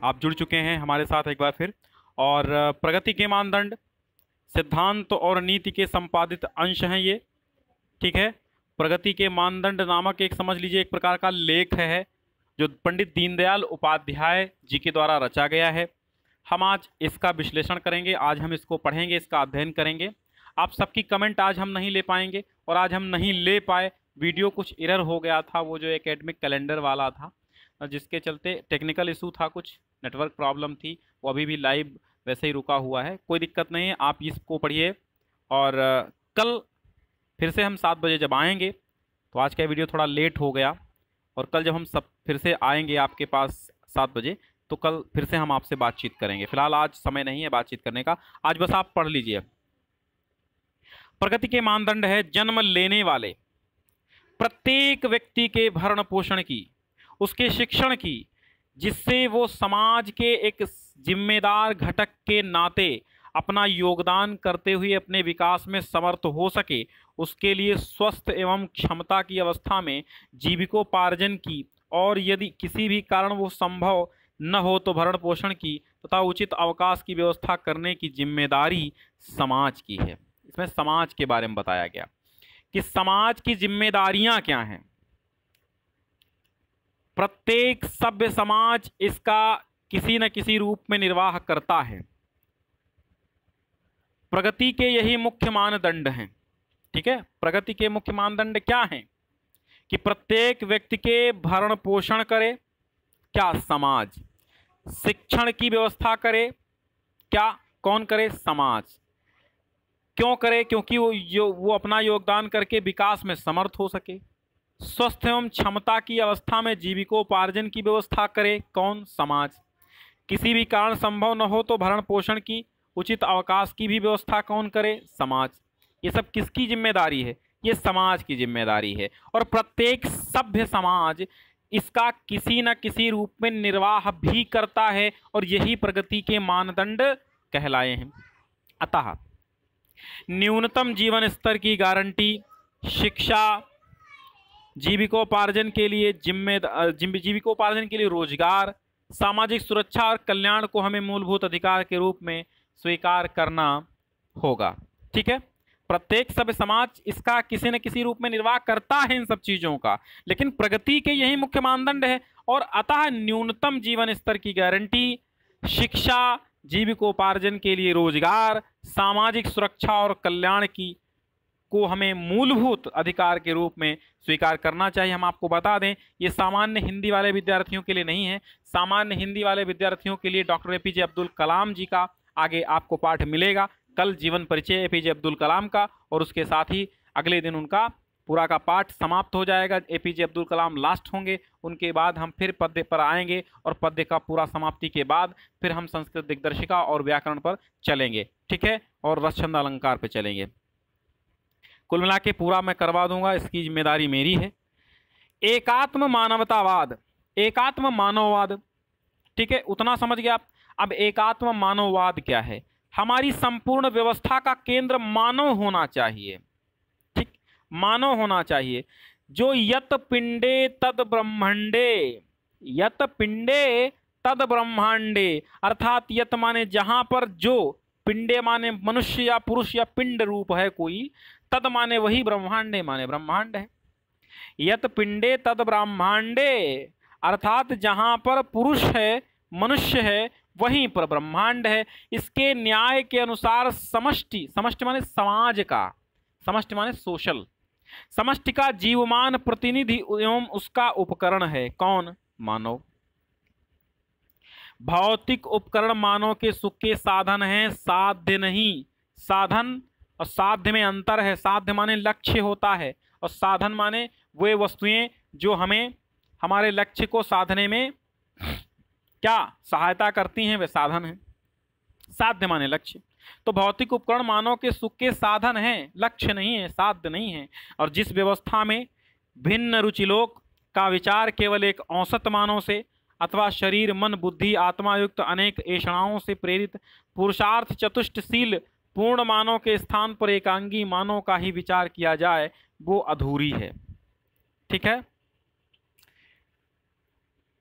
आप जुड़ चुके हैं हमारे साथ एक बार फिर। और प्रगति के मानदंड सिद्धांत और नीति के संपादित अंश हैं ये। ठीक है, प्रगति के मानदंड नामक एक समझ लीजिए एक प्रकार का लेख है जो पंडित दीनदयाल उपाध्याय जी के द्वारा रचा गया है। हम आज इसका विश्लेषण करेंगे, आज हम इसको पढ़ेंगे, इसका अध्ययन करेंगे। आप सबकी कमेंट आज हम नहीं ले पाएंगे और आज हम नहीं ले पाए, वीडियो कुछ एरर हो गया था, वो जो एकेडमिक कैलेंडर वाला था जिसके चलते टेक्निकल इशू था, कुछ नेटवर्क प्रॉब्लम थी, वो अभी भी लाइव वैसे ही रुका हुआ है। कोई दिक्कत नहीं है, आप इसको पढ़िए। और कल फिर से हम 7 बजे जब आएंगे, तो आज का वीडियो थोड़ा लेट हो गया, और कल जब हम सब फिर से आएंगे आपके पास 7 बजे, तो कल फिर से हम आपसे बातचीत करेंगे। फिलहाल आज समय नहीं है बातचीत करने का, आज बस आप पढ़ लीजिए। प्रगति के मानदंड है जन्म लेने वाले प्रत्येक व्यक्ति के भरण पोषण की, उसके शिक्षण की, जिससे वो समाज के एक जिम्मेदार घटक के नाते अपना योगदान करते हुए अपने विकास में समर्थ हो सके, उसके लिए स्वस्थ एवं क्षमता की अवस्था में जीविकोपार्जन की, और यदि किसी भी कारण वो संभव न हो तो भरण पोषण की तथा उचित अवकाश की व्यवस्था करने की जिम्मेदारी समाज की है। इसमें समाज के बारे में बताया गया कि समाज की जिम्मेदारियां क्या हैं। प्रत्येक सभ्य समाज इसका किसी न किसी रूप में निर्वाह करता है। प्रगति के यही मुख्य मानदंड हैं। ठीक है, प्रगति के मुख्य मानदंड क्या हैं कि प्रत्येक व्यक्ति के भरण पोषण करे, क्या समाज, शिक्षण की व्यवस्था करे, क्या कौन करे, समाज। क्यों करे, क्योंकि वो अपना योगदान करके विकास में समर्थ हो सके। स्वस्थ एवं क्षमता की अवस्था में जीविकोपार्जन की व्यवस्था करे, कौन, समाज। किसी भी कारण संभव न हो तो भरण पोषण की, उचित अवकाश की भी व्यवस्था कौन करे, समाज। ये सब किसकी जिम्मेदारी है, ये समाज की जिम्मेदारी है। और प्रत्येक सभ्य समाज इसका किसी न किसी रूप में निर्वाह भी करता है, और यही प्रगति के मानदंड कहलाए हैं। अतः न्यूनतम जीवन स्तर की गारंटी, शिक्षा, जीविकोपार्जन के लिए जीविकोपार्जन के लिए रोजगार, सामाजिक सुरक्षा और कल्याण को हमें मूलभूत अधिकार के रूप में स्वीकार करना होगा। ठीक है, प्रत्येक सभ्य समाज इसका किसी न किसी रूप में निर्वाह करता है इन सब चीजों का, लेकिन प्रगति के यही मुख्य मानदंड है। और अतः न्यूनतम जीवन स्तर की गारंटी, शिक्षा, जीविकोपार्जन के लिए रोजगार, सामाजिक सुरक्षा और कल्याण की को हमें मूलभूत अधिकार के रूप में स्वीकार करना चाहिए। हम आपको बता दें, ये सामान्य हिंदी वाले विद्यार्थियों के लिए नहीं है। सामान्य हिंदी वाले विद्यार्थियों के लिए डॉक्टर एपीजे अब्दुल कलाम जी का आगे आपको पाठ मिलेगा। कल जीवन परिचय एपीजे अब्दुल कलाम का, और उसके साथ ही अगले दिन उनका पूरा का पाठ समाप्त हो जाएगा। एपीजे अब्दुल कलाम लास्ट होंगे, उनके बाद हम फिर पद्य पर आएंगे, और पद्य का पूरा समाप्ति के बाद फिर हम संस्कृत दिग्दर्शिका और व्याकरण पर चलेंगे। ठीक है, और रसछंद अलंकार पर चलेंगे। कुल मिला के पूरा मैं करवा दूंगा, इसकी जिम्मेदारी मेरी है। एकात्म मानवतावाद, एकात्म मानववाद, ठीक है, उतना समझ गया आप। अब एकात्म मानववाद क्या है? हमारी संपूर्ण व्यवस्था का केंद्र मानव होना चाहिए। ठीक, मानव होना चाहिए। जो यत पिंडे तद ब्रह्मांडे, यत पिंडे तद ब्रह्मांडे, अर्थात यत माने जहां पर, जो, पिंडे माने मनुष्य या पुरुष या पिंड रूप है कोई, तद माने वही, ब्रह्मांडे माने ब्रह्मांड है। यत पिंडे तद ब्रह्मांडे, अर्थात जहां पर पुरुष है, मनुष्य है, वहीं पर ब्रह्मांड है। इसके न्याय के अनुसार समष्टि, समष्टि माने समाज का, समष्टि माने सोशल, समष्टि का जीवमान प्रतिनिधि एवं उसका उपकरण है, कौन, मानव। भौतिक उपकरण मानव के सुख के साधन हैं, साध्य नहीं। साधन और साध्य में अंतर है। साध्य माने लक्ष्य होता है, और साधन माने वे वस्तुएं जो हमें हमारे लक्ष्य को साधने में क्या सहायता करती हैं, वे साधन हैं। साध्य माने लक्ष्य। तो भौतिक उपकरण मानव के सुख के साधन हैं, लक्ष्य नहीं है, साध्य नहीं है। और जिस व्यवस्था में भिन्न रुचिलोक का विचार केवल एक औसत मानव से अथवा शरीर, मन, बुद्धि, आत्मा युक्त अनेक ऐषणाओं से प्रेरित पुरुषार्थ चतुष्टशील पूर्ण मानव के स्थान पर एकांगी मानव का ही विचार किया जाए, वो अधूरी है। ठीक है,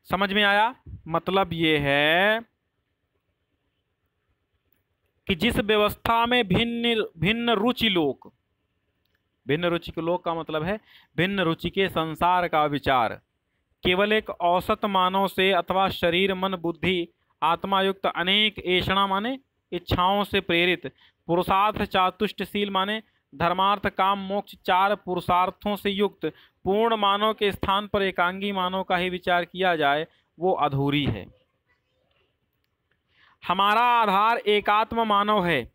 समझ में आया? मतलब ये है कि जिस व्यवस्था में भिन्न भिन्न रुचि लोग, भिन्न रुचि के लोग का मतलब है भिन्न रुचि के संसार का विचार केवल एक औसत मानव से अथवा शरीर मन बुद्धि आत्मा युक्त अनेक ऐषणा माने इच्छाओं से प्रेरित पुरुषार्थ चातुष्टशील माने धर्मार्थ काम मोक्ष 4 पुरुषार्थों से युक्त पूर्ण मानव के स्थान पर एकांगी मानव का ही विचार किया जाए वो अधूरी है। हमारा आधार एकात्म मानव है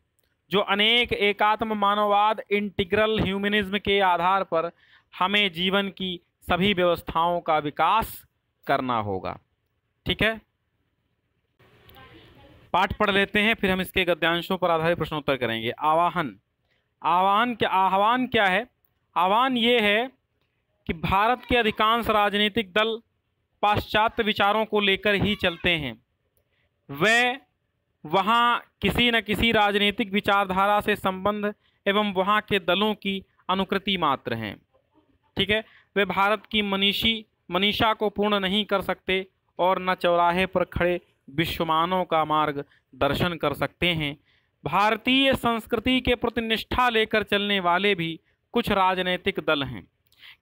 जो अनेक एकात्म मानववाद इंटीग्रल ह्यूमनिज्म के आधार पर हमें जीवन की सभी व्यवस्थाओं का विकास करना होगा। ठीक है, पाठ पढ़ लेते हैं, फिर हम इसके गद्यांशों पर आधारित प्रश्नोत्तर करेंगे। आह्वान क्या है? आह्वान ये है कि भारत के अधिकांश राजनीतिक दल पाश्चात्य विचारों को लेकर ही चलते हैं। वे वहाँ किसी न किसी राजनीतिक विचारधारा से संबंध एवं वहाँ के दलों की अनुकृति मात्र हैं। ठीक है, वे भारत की मनीषा को पूर्ण नहीं कर सकते और न चौराहे पर खड़े विश्वमानों का मार्ग दर्शन कर सकते हैं। भारतीय संस्कृति के प्रति निष्ठा लेकर चलने वाले भी कुछ राजनीतिक दल हैं,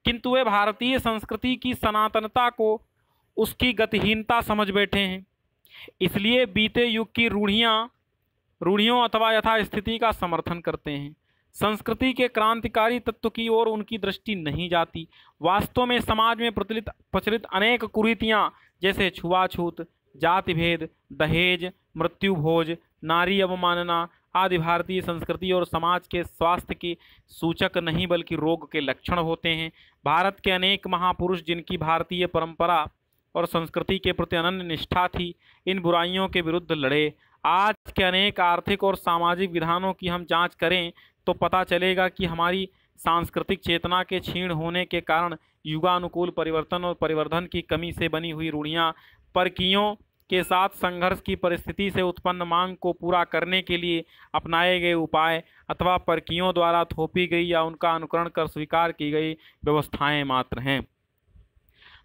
किंतु वे भारतीय संस्कृति की सनातनता को उसकी गतिहीनता समझ बैठे हैं। इसलिए बीते युग की रूढ़ियों अथवा यथास्थिति का समर्थन करते हैं। संस्कृति के क्रांतिकारी तत्व की ओर उनकी दृष्टि नहीं जाती। वास्तव में समाज में प्रचलित अनेक कुरीतियां जैसे छुआछूत, जाति भेद, दहेज, मृत्यु भोज, नारी अवमानना आदि भारतीय संस्कृति और समाज के स्वास्थ्य के सूचक नहीं बल्कि रोग के लक्षण होते हैं। भारत के अनेक महापुरुष जिनकी भारतीय परंपरा और संस्कृति के प्रति अनन्य निष्ठा थी, इन बुराइयों के विरुद्ध लड़े। आज के अनेक आर्थिक और सामाजिक विधानों की हम जांच करें तो पता चलेगा कि हमारी सांस्कृतिक चेतना के क्षीण होने के कारण युगानुकूल परिवर्तन और परिवर्धन की कमी से बनी हुई रूढ़ियाँ, परकीयों के साथ संघर्ष की परिस्थिति से उत्पन्न मांग को पूरा करने के लिए अपनाए गए उपाय अथवा परकीयों द्वारा थोपी गई या उनका अनुकरण कर स्वीकार की गई व्यवस्थाएं मात्र हैं।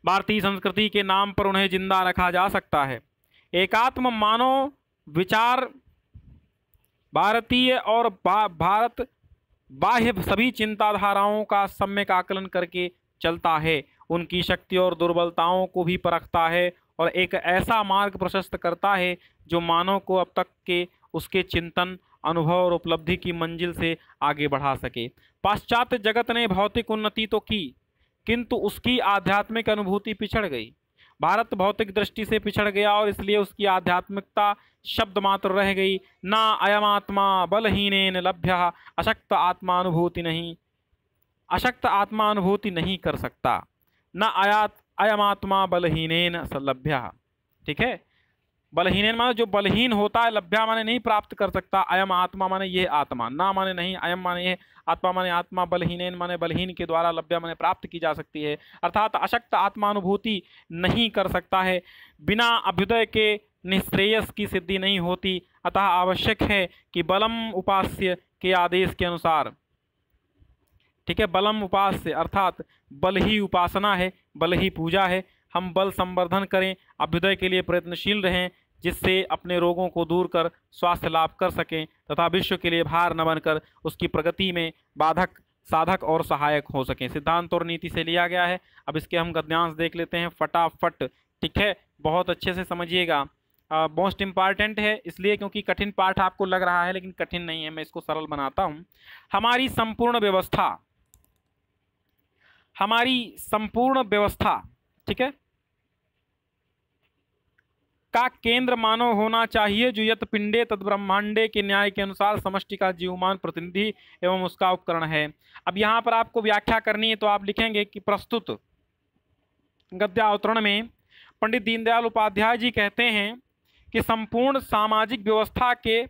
भारतीय संस्कृति के नाम पर उन्हें जिंदा रखा जा सकता है। एकात्म मानव विचार भारतीय और भारत बाह्य सभी चिंताधाराओं का सम्यक आकलन करके चलता है, उनकी शक्ति और दुर्बलताओं को भी परखता है और एक ऐसा मार्ग प्रशस्त करता है जो मानव को अब तक के उसके चिंतन, अनुभव और उपलब्धि की मंजिल से आगे बढ़ा सके। पाश्चात्य जगत ने भौतिक उन्नति तो की, किंतु उसकी आध्यात्मिक अनुभूति पिछड़ गई। भारत भौतिक दृष्टि से पिछड़ गया और इसलिए उसकी आध्यात्मिकता शब्द मात्र रह गई। ना अयम आत्मा बलहीनेन लभ्यः, अशक्त आत्मा अनुभूति नहीं कर सकता। न अयम आत्मा बलहीनेन लभ्यः। ठीक है, बलहीनेन माने जो बलहीन होता है, लभ्या माने नहीं प्राप्त कर सकता, अयम आत्मा माने ये आत्मा, ना माने नहीं, अयम माने ये, आत्मा माने आत्मा, बलहीनेन माने बलहीन के द्वारा, लभ्या माने प्राप्त की जा सकती है। अर्थात अशक्त आत्मानुभूति नहीं कर सकता है। बिना अभ्युदय के निश्रेयस की सिद्धि नहीं होती। अतः आवश्यक है कि बलम उपास्य के आदेश के अनुसार, ठीक है, बलम उपास्य अर्थात बल ही उपासना है, बल ही पूजा है, हम बल संवर्धन करें, अभ्युदय के लिए प्रयत्नशील रहें, जिससे अपने रोगों को दूर कर स्वास्थ्य लाभ कर सकें तथा विश्व के लिए भार न बनकर उसकी प्रगति में बाधक, साधक और सहायक हो सकें। सिद्धांत और नीति से लिया गया है। अब इसके हम गद्यांश देख लेते हैं फटाफट। ठीक है, बहुत अच्छे से समझिएगा, मोस्ट इम्पॉर्टेंट है इसलिए क्योंकि कठिन पाठ आपको लग रहा है, लेकिन कठिन नहीं है, मैं इसको सरल बनाता हूँ। हमारी संपूर्ण व्यवस्था, ठीक है, का केंद्र मानव होना चाहिए, जो यत पिंडे तद ब्रह्मांडे के न्याय के अनुसार समष्टि का जीवमान प्रतिनिधि एवं उसका उपकरण है। अब यहाँ पर आपको व्याख्या करनी है तो आप लिखेंगे कि प्रस्तुत गद्यावतरण में पंडित दीनदयाल उपाध्याय जी कहते हैं कि संपूर्ण सामाजिक व्यवस्था के,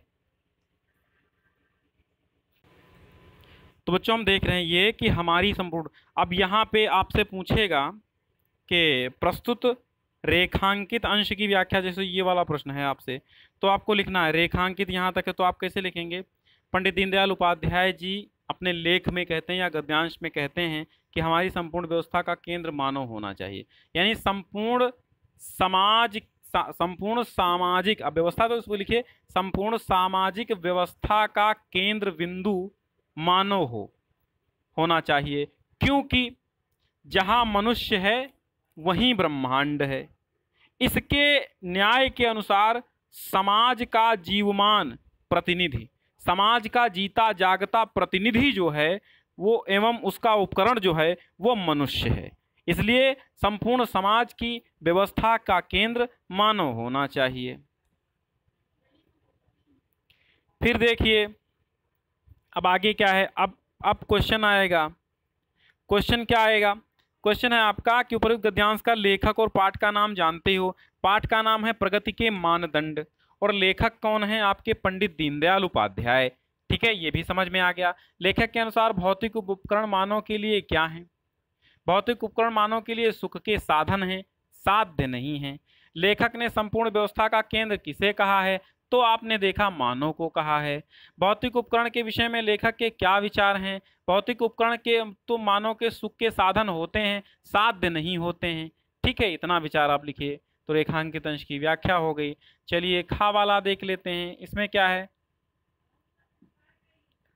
तो बच्चों हम देख रहे हैं ये कि हमारी संपूर्ण, अब यहाँ पे आपसे पूछेगा कि प्रस्तुत रेखांकित अंश की व्याख्या, जैसे ये वाला प्रश्न है आपसे, तो आपको लिखना है रेखांकित यहाँ तक है, तो आप कैसे लिखेंगे? पंडित दीनदयाल उपाध्याय जी अपने लेख में कहते हैं या गद्यांश में कहते हैं कि हमारी संपूर्ण व्यवस्था का केंद्र मानव होना चाहिए, यानी संपूर्ण संपूर्ण सामाजिक, अब व्यवस्था तो उसको लिखिए, संपूर्ण सामाजिक व्यवस्था का केंद्र बिंदु मानव होना चाहिए, क्योंकि जहां मनुष्य है वहीं ब्रह्मांड है। इसके न्याय के अनुसार समाज का जीवमान प्रतिनिधि, समाज का जीता जागता प्रतिनिधि जो है वो एवं उसका उपकरण जो है वो मनुष्य है। इसलिए संपूर्ण समाज की व्यवस्था का केंद्र मानव होना चाहिए। फिर देखिए अब आगे क्या है। अब क्वेश्चन आएगा। क्वेश्चन क्या आएगा? क्वेश्चन है आपका कि उपरोक्त गद्यांश का लेखक और पाठ का नाम जानते हो। पाठ का नाम है प्रगति के मानदंड और लेखक कौन है? आपके पंडित दीनदयाल उपाध्याय। ठीक है, ये भी समझ में आ गया। लेखक के अनुसार भौतिक उपकरण मानव के लिए क्या है? भौतिक उपकरण मानव के लिए सुख के साधन हैं, साध्य नहीं है। लेखक ने संपूर्ण व्यवस्था का केंद्र किसे कहा है? तो आपने देखा मानव को कहा है। भौतिक उपकरण के विषय में लेखक के क्या विचार हैं? भौतिक उपकरण के तो मानव के सुख के साधन होते हैं, साध्य नहीं होते हैं। ठीक है, इतना विचार आप लिखिए। तो रेखांकित अंश की व्याख्या हो गई। चलिए खा वाला देख लेते हैं। इसमें क्या है?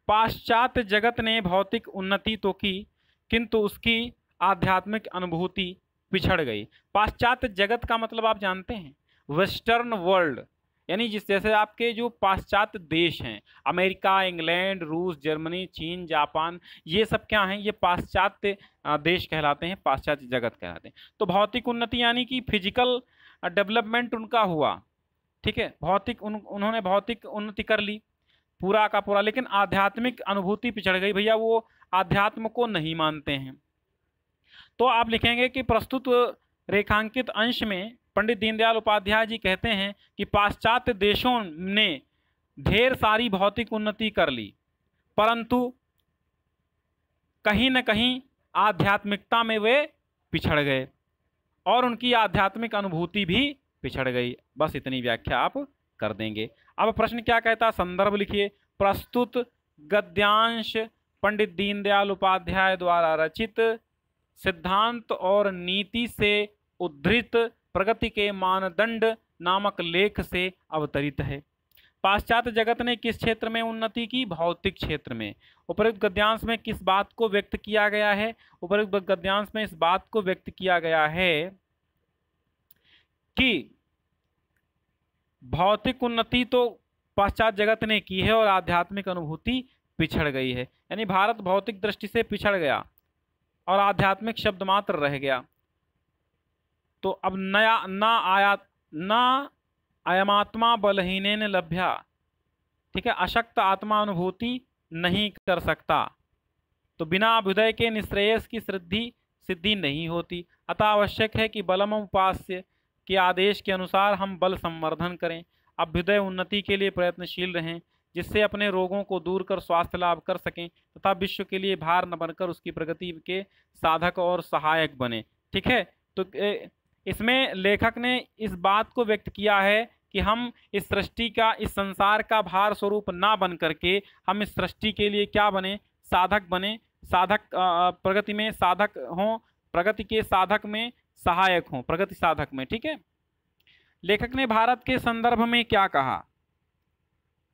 पाश्चात्य जगत ने भौतिक उन्नति तो की, किंतु उसकी आध्यात्मिक अनुभूति पिछड़ गई। पाश्चात्य जगत का मतलब आप जानते हैं, वेस्टर्न वर्ल्ड, यानी जैसे आपके जो पाश्चात्य देश हैं, अमेरिका, इंग्लैंड, रूस, जर्मनी, चीन, जापान, ये सब क्या हैं? ये पाश्चात्य देश कहलाते हैं, पाश्चात्य जगत कहलाते हैं। तो भौतिक उन्नति यानी कि फिजिकल डेवलपमेंट उनका हुआ। ठीक है, उन्होंने भौतिक उन्नति कर ली पूरा का पूरा, लेकिन आध्यात्मिक अनुभूति पिछड़ गई। भैया वो आध्यात्म को नहीं मानते हैं। तो आप लिखेंगे कि प्रस्तुत रेखांकित अंश में पंडित दीनदयाल उपाध्याय जी कहते हैं कि पाश्चात्य देशों ने ढेर सारी भौतिक उन्नति कर ली, परंतु कहीं न कहीं आध्यात्मिकता में वे पिछड़ गए और उनकी आध्यात्मिक अनुभूति भी पिछड़ गई। बस इतनी व्याख्या आप कर देंगे। अब प्रश्न क्या कहता? संदर्भ लिखिए। प्रस्तुत गद्यांश पंडित दीनदयाल उपाध्याय द्वारा रचित सिद्धांत और नीति से उद्धृत प्रगति के मानदंड नामक लेख से अवतरित है। पाश्चात्य जगत ने किस क्षेत्र में उन्नति की? भौतिक क्षेत्र में। उपरोक्त गद्यांश में किस बात को व्यक्त किया गया है? उपरोक्त गद्यांश में इस बात को व्यक्त किया गया है कि भौतिक उन्नति तो पाश्चात्य जगत ने की है और आध्यात्मिक अनुभूति पिछड़ गई है। यानी भारत भौतिक दृष्टि से पिछड़ गया और आध्यात्मिक शब्द मात्र रह गया। तो अब न अयमात्मा बलहीनेन लभ्या। ठीक है, अशक्त आत्मा अनुभूति नहीं कर सकता, तो बिना अभ्युदय के निश्रेयस की सिद्धि नहीं होती। अतः आवश्यक है कि बलम उपास्य के आदेश के अनुसार हम बल संवर्धन करें, अभ्युदय उन्नति के लिए प्रयत्नशील रहें, जिससे अपने रोगों को दूर कर स्वास्थ्य लाभ कर सकें तथा विश्व के लिए भार न बनकर उसकी प्रगति के साधक और सहायक बने। ठीक है, तो इसमें लेखक ने इस बात को व्यक्त किया है कि हम इस सृष्टि का, इस संसार का भार स्वरूप ना बन करके हम इस सृष्टि के लिए क्या बने? साधक बने। साधक प्रगति में साधक हों, प्रगति के साधक में सहायक हों, प्रगति साधक में। ठीक है, लेखक ने भारत के संदर्भ में क्या कहा?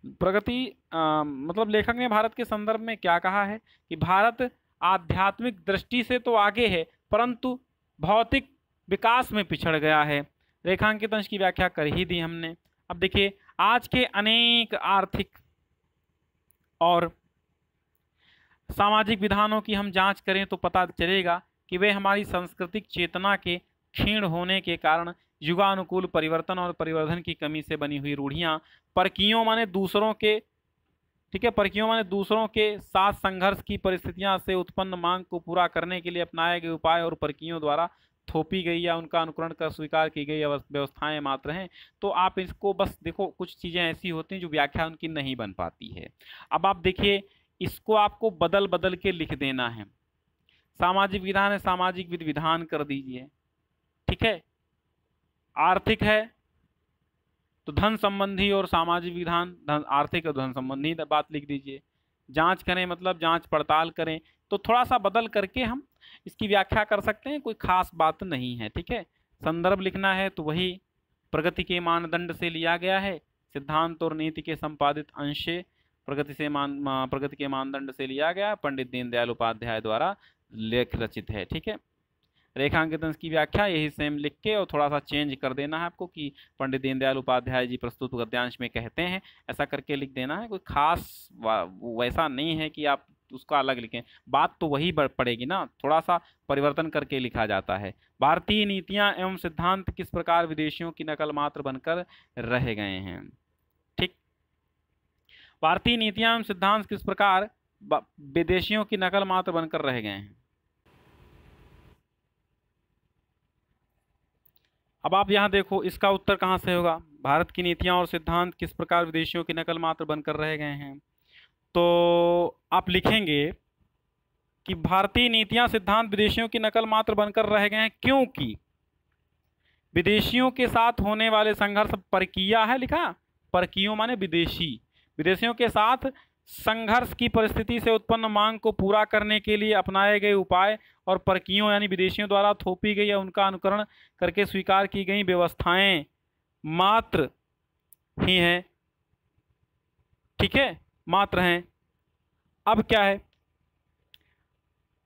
मतलब लेखक ने भारत के संदर्भ में क्या कहा है कि भारत आध्यात्मिक दृष्टि से तो आगे है, परंतु भौतिक विकास में पिछड़ गया है। रेखांकित अंश की व्याख्या कर ही दी हमने। अब देखिए, आज के अनेक आर्थिक और सामाजिक विधानों की हम जांच करें तो पता चलेगा कि वे हमारी सांस्कृतिक चेतना के क्षीण होने के कारण युगानुकूल परिवर्तन और परिवर्धन की कमी से बनी हुई रूढ़ियां, परकीयों माने दूसरों के, ठीक है, परकीयों माने दूसरों के साथ संघर्ष की परिस्थितियां से उत्पन्न मांग को पूरा करने के लिए अपनाए गए उपाय और परकीयों द्वारा थोपी गई या उनका अनुकरण कर स्वीकार की गई व्यवस्थाएं मात्र हैं। तो आप इसको बस देखो, कुछ चीज़ें ऐसी होती हैं जो व्याख्या उनकी नहीं बन पाती है। अब आप देखिए, इसको आपको बदल बदल के लिख देना है। सामाजिक विधान है, सामाजिक विधि विधान कर दीजिए। ठीक है, आर्थिक है तो धन संबंधी और सामाजिक विधान, आर्थिक और धन संबंधी बात लिख दीजिए। जांच करें मतलब जांच पड़ताल करें, तो थोड़ा सा बदल करके हम इसकी व्याख्या कर सकते हैं, कोई खास बात नहीं है। ठीक है, संदर्भ लिखना है तो वही प्रगति के मानदंड से लिया गया है, सिद्धांत और नीति के संपादित अंश से प्रगति के मानदंड से लिया गया, पंडित दीनदयाल उपाध्याय द्वारा लेख रचित है। ठीक है, रेखांकित की व्याख्या यही सेम लिख के और थोड़ा सा चेंज कर देना है आपको कि पंडित दीनदयाल उपाध्याय जी प्रस्तुत गद्यांश में कहते हैं, ऐसा करके लिख देना है। कोई खास वैसा नहीं है कि आप उसका अलग लिखें, बात तो वही पड़ेगी ना, थोड़ा सा परिवर्तन करके लिखा जाता है। भारतीय नीतियां एवं सिद्धांत किस प्रकार विदेशियों की नकल मात्र बनकर रह गए हैं। ठीक, भारतीय नीतियां एवं सिद्धांत किस प्रकार विदेशियों की नकल मात्र बनकर रह गए हैं। अब आप यहां देखो इसका उत्तर कहां से होगा, भारत की नीतियां और सिद्धांत किस प्रकार विदेशियों की नकल मात्र बनकर रह गए हैं। तो आप लिखेंगे कि भारतीय नीतियां सिद्धांत विदेशियों की नकल मात्र बनकर रह गए हैं क्योंकि विदेशियों के साथ होने वाले संघर्ष परकीय है, लिखा परकीयों माने विदेशी, विदेशियों के साथ संघर्ष की परिस्थिति से उत्पन्न मांग को पूरा करने के लिए अपनाए गए उपाय और परकीयों यानी विदेशियों द्वारा थोपी गई या उनका अनुकरण करके स्वीकार की गई व्यवस्थाएं मात्र ही हैं। ठीक है, मात्र हैं। अब क्या है,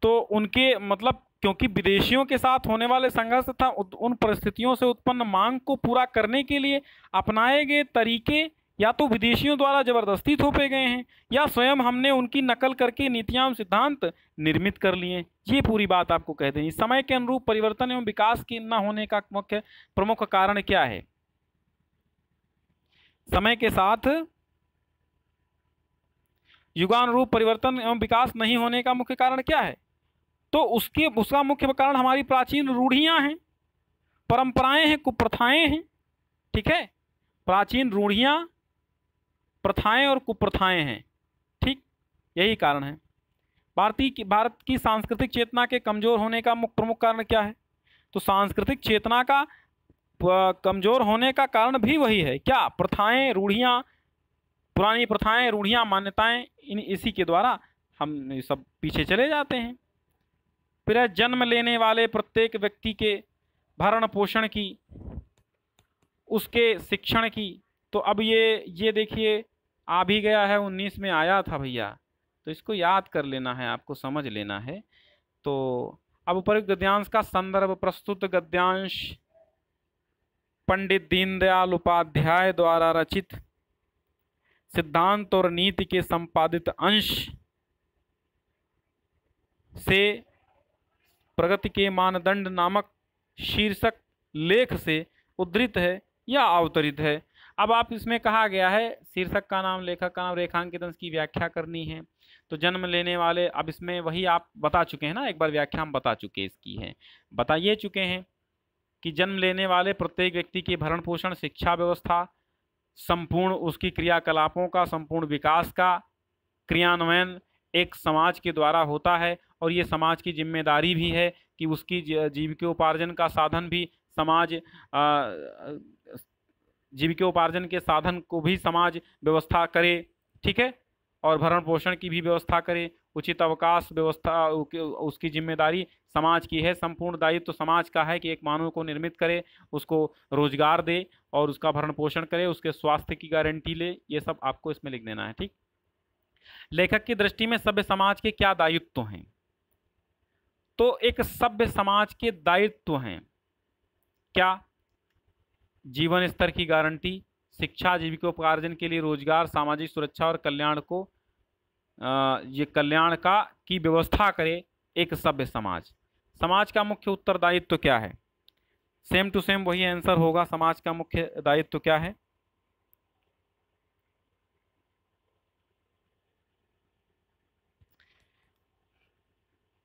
तो उनके मतलब क्योंकि विदेशियों के साथ होने वाले संघर्ष तथा उन परिस्थितियों से उत्पन्न मांग को पूरा करने के लिए अपनाए गए तरीके या तो विदेशियों द्वारा जबरदस्ती थोपे गए हैं या स्वयं हमने उनकी नकल करके नीतियां एवं सिद्धांत निर्मित कर लिए। ये पूरी बात आपको कहते हैं। समय के अनुरूप परिवर्तन एवं विकास के न होने का प्रमुख कारण क्या है। समय के साथ युगानुरूप परिवर्तन एवं विकास नहीं होने का मुख्य कारण क्या है, तो उसका मुख्य कारण हमारी प्राचीन रूढ़ियां हैं, परंपराएं हैं, कुप्रथाएं हैं। ठीक है, प्राचीन रूढ़ियां, प्रथाएं और कुप्रथाएं हैं। ठीक, यही कारण है। भारत की सांस्कृतिक चेतना के कमजोर होने का प्रमुख कारण क्या है, तो सांस्कृतिक चेतना का कमजोर होने का कारण भी वही है, क्या, प्रथाएं, रूढ़ियां, पुरानी प्रथाएं, रूढ़ियां, मान्यताएं, इसी के द्वारा हम सब पीछे चले जाते हैं। फिर जन्म लेने वाले प्रत्येक व्यक्ति के भरण पोषण की, उसके शिक्षण की, तो अब ये देखिए आ भी गया है, 19 में आया था भैया, तो इसको याद कर लेना है, आपको समझ लेना है। तो अब उपरोक्त गद्यांश का संदर्भ, प्रस्तुत गद्यांश पंडित दीनदयाल उपाध्याय द्वारा रचित सिद्धांत और नीति के संपादित अंश से प्रगति के मानदंड नामक शीर्षक लेख से उद्धृत है या अवतरित है। अब आप इसमें कहा गया है शीर्षक का नाम, लेखक का नाम, रेखांकित अंश की व्याख्या करनी है। तो जन्म लेने वाले, अब इसमें वही आप बता चुके हैं ना, एक बार व्याख्या हम बता चुके इसकी है, बता ये चुके हैं कि जन्म लेने वाले प्रत्येक व्यक्ति के भरण पोषण, शिक्षा व्यवस्था, संपूर्ण उसकी क्रियाकलापों का संपूर्ण विकास का क्रियान्वयन एक समाज के द्वारा होता है और ये समाज की जिम्मेदारी भी है कि उसकी जीविकोपार्जन का साधन भी समाज, जीविकोपार्जन के साधन को भी समाज व्यवस्था करे। ठीक है, और भरण पोषण की भी व्यवस्था करे, उचित अवकाश व्यवस्था उसकी जिम्मेदारी समाज की है। संपूर्ण दायित्व तो समाज का है कि एक मानव को निर्मित करे, उसको रोजगार दे और उसका भरण पोषण करे, उसके स्वास्थ्य की गारंटी ले, ये सब आपको इसमें लिख देना है। ठीक, लेखक की दृष्टि में सभ्य समाज के क्या दायित्व हैं, तो एक सभ्य समाज के दायित्व हैं क्या, जीवन स्तर की गारंटी, शिक्षा, जीविकोपार्जन के लिए रोजगार, सामाजिक सुरक्षा और कल्याण को ये कल्याण का की व्यवस्था करे एक सभ्य समाज। समाज का मुख्य उत्तरदायित्व क्या है, सेम टू सेम वही आंसर होगा। समाज का मुख्य दायित्व क्या है,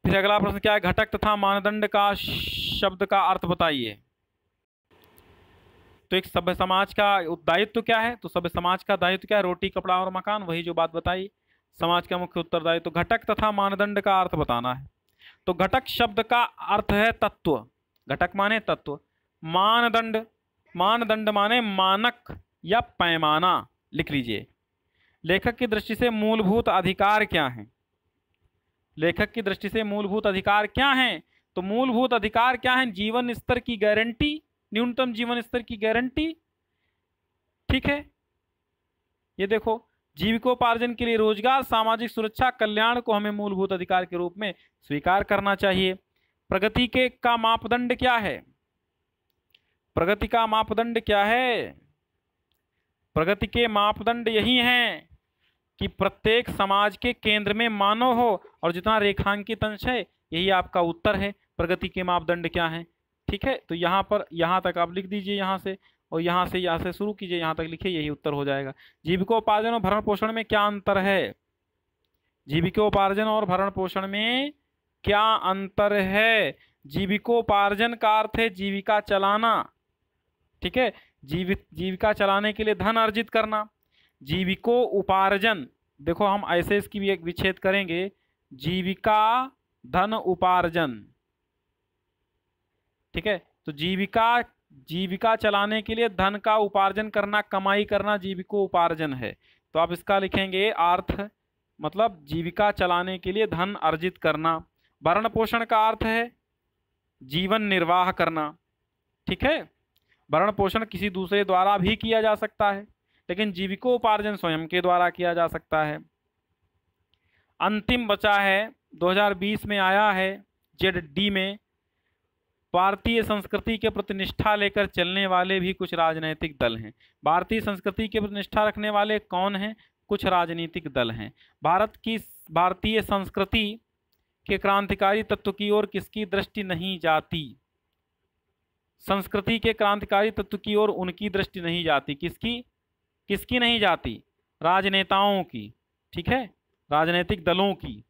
फिर अगला प्रश्न क्या है, घटक तथा मानदंड का शब्द का अर्थ बताइए। तो एक सभ्य समाज का दायित्व क्या है, तो सभ्य समाज का दायित्व क्या है, रोटी, कपड़ा और मकान, वही जो बात बताई। समाज का मुख्य उत्तरदायित्व, तो घटक तथा मानदंड का अर्थ बताना है। तो घटक शब्द का अर्थ है तत्व, घटक माने तत्व, मानदंड, मानदंड माने मानक या पैमाना, लिख लीजिए। लेखक की दृष्टि से मूलभूत अधिकार क्या हैं, लेखक की दृष्टि से मूलभूत अधिकार क्या हैं, तो मूलभूत अधिकार क्या है? जीवन स्तर की गारंटी, न्यूनतम जीवन स्तर की गारंटी। ठीक है, ये देखो, जीविकोपार्जन के लिए रोजगार, सामाजिक सुरक्षा, कल्याण को हमें मूलभूत अधिकार के रूप में स्वीकार करना चाहिए। प्रगति के का मापदंड क्या है? प्रगति का मापदंड क्या है? प्रगति के मापदंड यही हैं कि प्रत्येक समाज के केंद्र में मानव हो और जितना रेखांकित अंश है, यही आपका उत्तर है। प्रगति के मापदंड क्या हैं? ठीक है, तो यहाँ पर, यहाँ तक आप लिख दीजिए यहाँ से, और यहाँ से शुरू कीजिए, यहाँ तक लिखिए, यही उत्तर हो जाएगा। जीविकोपार्जन और भरण पोषण में क्या अंतर है? जीविकोपार्जन और भरण पोषण में क्या अंतर है? जीविकोपार्जन का अर्थ है जीविका चलाना। ठीक है, जीविका चलाने के लिए धन अर्जित करना। जीविको उपार्जन, देखो हम ऐसे इसकी भी एक विच्छेद करेंगे, जीविका धन उपार्जन। ठीक है, तो जीविका चलाने के लिए धन का उपार्जन करना, कमाई करना, जीविको उपार्जन है। तो आप इसका लिखेंगे अर्थ, मतलब जीविका चलाने के लिए धन अर्जित करना। भरण पोषण का अर्थ है जीवन निर्वाह करना। ठीक है, भरण पोषण किसी दूसरे द्वारा भी किया जा सकता है, लेकिन जीविकोपार्जन स्वयं के द्वारा किया जा सकता है। अंतिम बचा है, 2020 में आया है ZD में, भारतीय संस्कृति के प्रति निष्ठा लेकर चलने वाले भी कुछ राजनीतिक दल हैं। भारतीय संस्कृति के प्रति निष्ठा रखने वाले कौन हैं? कुछ राजनीतिक दल हैं। भारतीय संस्कृति के क्रांतिकारी तत्व की ओर किसकी दृष्टि नहीं जाती? संस्कृति के क्रांतिकारी तत्व की ओर उनकी दृष्टि नहीं जाती। किसकी नहीं जाती? राजनेताओं की। ठीक है, राजनीतिक दलों की।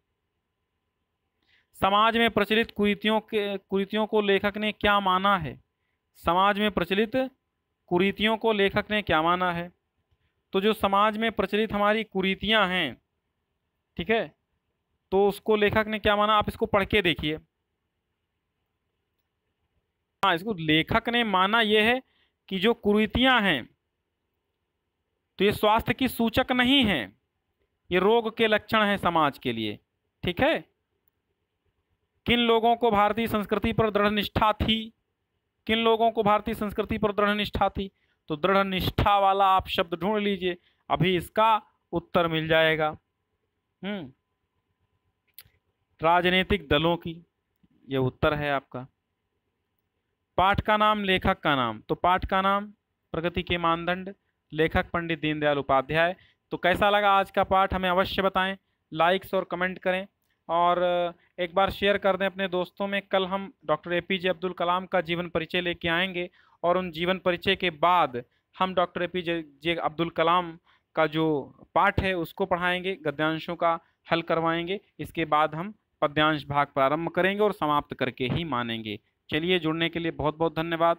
समाज में प्रचलित कुरीतियों को लेखक ने क्या माना है? समाज में प्रचलित कुरीतियों को लेखक ने क्या माना है? तो जो समाज में प्रचलित हमारी कुरीतियां हैं, ठीक है, तो उसको लेखक ने क्या माना? आप इसको पढ़ के देखिए। हाँ, इसको लेखक ने माना यह है कि जो कुरीतियां हैं, तो ये स्वास्थ्य की सूचक नहीं है, ये रोग के लक्षण हैं समाज के लिए। ठीक है, किन लोगों को भारतीय संस्कृति पर दृढ़ निष्ठा थी? किन लोगों को भारतीय संस्कृति पर दृढ़ निष्ठा थी? तो दृढ़ निष्ठा वाला आप शब्द ढूंढ लीजिए, अभी इसका उत्तर मिल जाएगा। राजनीतिक दलों की, ये उत्तर है आपका। पाठ का नाम, लेखक का नाम, तो पाठ का नाम प्रगति के मानदंड, लेखक पंडित दीनदयाल उपाध्याय। तो कैसा लगा आज का पाठ हमें अवश्य बताएं, लाइक्स और कमेंट करें, और एक बार शेयर कर दें अपने दोस्तों में। कल हम डॉक्टर APJ अब्दुल कलाम का जीवन परिचय लेके आएंगे, और उन जीवन परिचय के बाद हम डॉक्टर APJ अब्दुल कलाम का जो पाठ है उसको पढ़ाएंगे, गद्यांशों का हल करवाएंगे। इसके बाद हम पद्यांश भाग प्रारंभ करेंगे और समाप्त करके ही मानेंगे। चलिए, जुड़ने के लिए बहुत बहुत धन्यवाद।